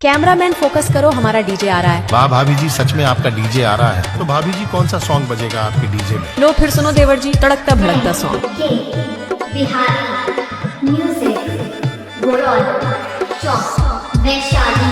Cameraman focus करो, हमारा DJ आ रहा है। वाह भाभी जी, सच में आपका डीजे आ रहा है। तो भाभी जी कौन सा सॉन्ग बजेगा आपके डीजे में? लो फिर सुनो देवर जी, तड़कता भड़कता सॉन्ग। बिहारी म्यूजिक गोरौल चौक वैशाली।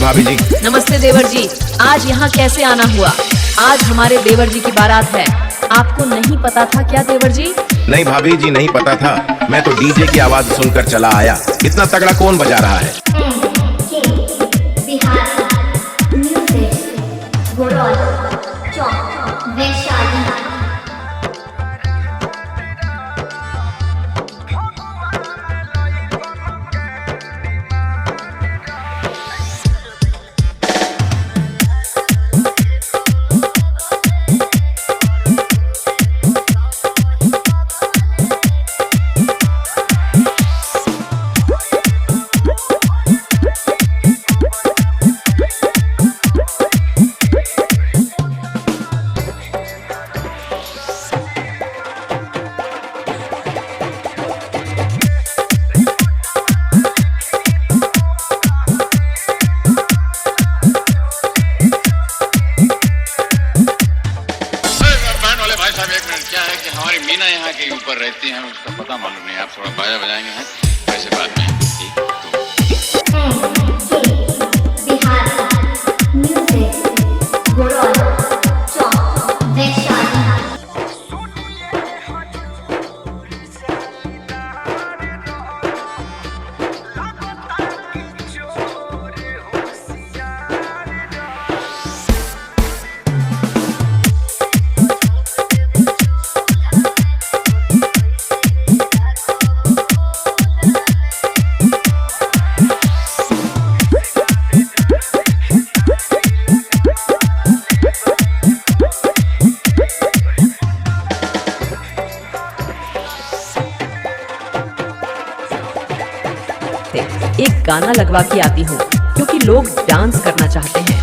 भाभी जी नमस्ते देवर जी, आज यहाँ कैसे आना हुआ? आज हमारे देवर जी की बारात है। आपको नहीं पता था क्या देवर जी? नहीं भाभी जी, नहीं पता था। मैं तो डीजे की आवाज सुनकर चला आया। इतना तगड़ा कौन बजा रहा है? बिहारी म्यूजिक गोरौल चौक वैशाली। क्या है कि हमारी मीना यहाँ के ऊपर रहती हैं, उसका पता मालूम नहीं। आप थोड़ा बाजा बजाएंगे हैं वैसे बात में। बिहारी म्यूजिक गोरौल चौक वैशाली। एक गाना लगवा के आती हूँ क्योंकि लोग डांस करना चाहते हैं।